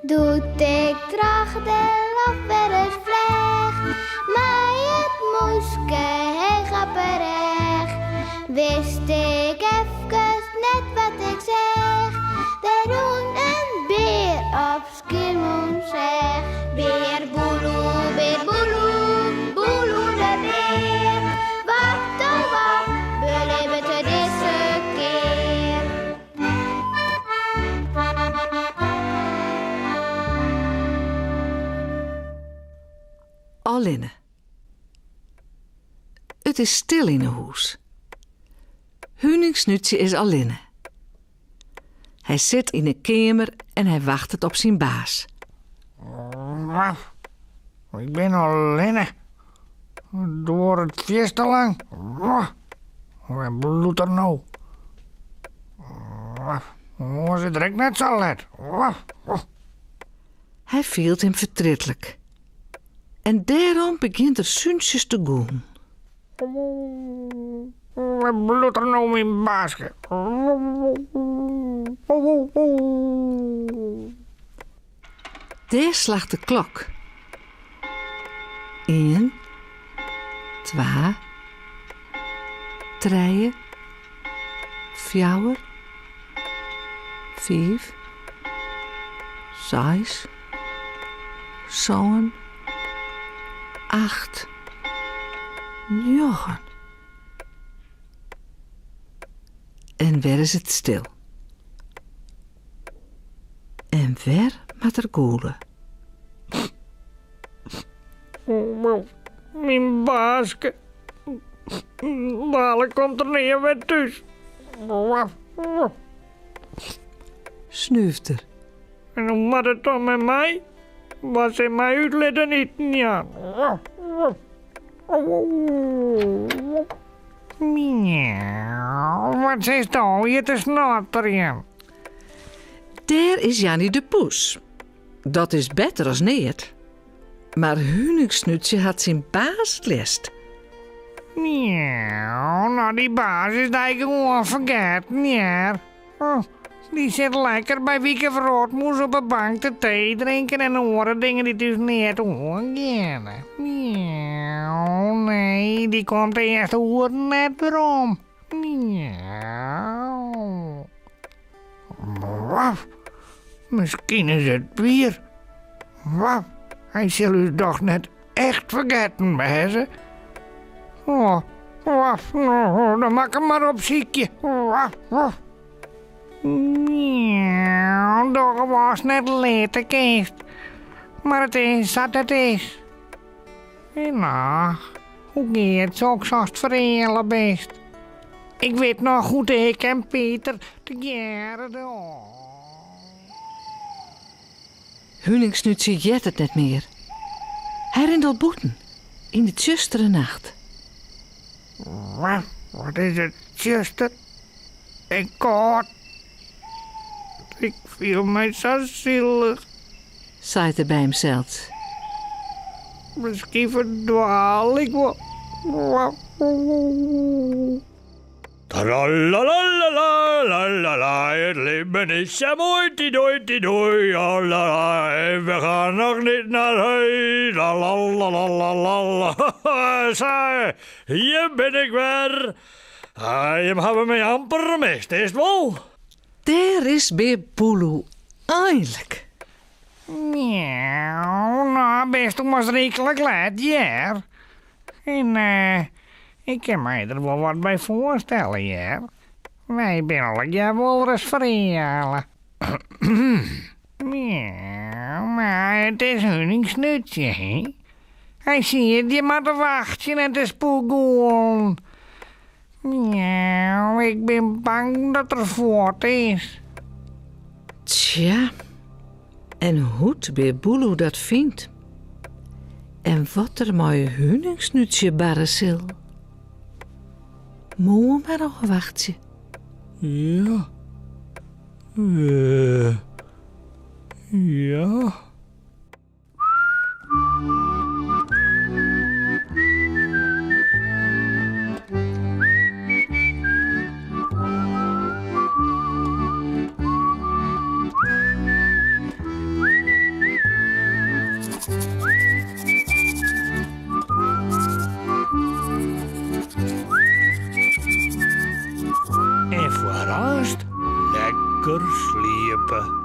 Doet ik tracht de lach weer eens vlecht, maar het moeske hij grapperig. Wist ik even net wat ik zeg, de roen een beer op Skiermond zeg. Beer boeloe, boeloe de beer. Wat oh wat, beleven te deze keer. Allinne. Het is stil in het huis. Huningsnutje is allinne. Hij zit in de kamer en hij wacht het op zijn baas. Ik ben allinne. Door het feest te lang. Wat bloedt er nou? Was het direct net zo let? Hij vielt hem verdrietelijk. En daarom begint er zuntjes te gaan. Wat bloedt er nou mijn baasje? Daar slaagt de klok. 1, 2, 3, 4, 5, 6, 7, 8, 9. En weer is het stil. En weer met er goelen. Mijn baasje. Dadelijk komt er niet weer thuis. Snuift er. En hoe moet het dan met mij? Was in mij uitletten niet, ja. Miauw, wat is dat hier te snatteren? Daar is Jannie de Poes. Dat is beter als neert. Maar Huningsnutje had zijn baas lest. Miauw, nou die baas is dat gewoon vergeten, ja. Die zit lekker bij Wieke Vrootmoes op een bank te thee drinken en horen dingen die dus niet horen. Miauw, nee, die komt eerst horen net waarom. Miauw. Waf, misschien is het bier. Waf, hij zal u toch net echt vergeten, hè? Oh, waf, nou, dan maak hem maar op ziekje. Waf, waf. Miauw, dat was net late keest. Maar het is wat het is. En nou, hoe gaat het zo zoals verhalen best? Ik weet nog goed ik en Peter te jaren. Huningsnutje jet het net meer. Hij rent al boeten. In de tjustere nacht. Wat is het, zuster? Ik koud. Ik voel mij zo zielig. Zaait er bij hemzelf. Misschien verdwaal ik wel. Tralalalala, het leven is zo mooi, tidoi, alala, we gaan nog niet naar huis, lalalala. Zo, hier ben ik weer. Je hebben mij amper gemist, is het wel? Daar is weer Boeloe, eindelijk. Miauw, nou best om ons rekelijk laat, ja. En ik kan mij er wel wat bij voorstellen, ja. Wij willen je wel eens verhalen. Miauw, maar het is Huningsnutje, hè. Hij ziet je maar te wachten en te spoegen. Miauw, ik ben bang dat er voort is. Tja, en hoe weer Boeloe dat vindt. En wat er mooie Huningsnutje barre zil. Moe maar nog een wachtje. Ja. Ja. Danst? Lekker sliepen.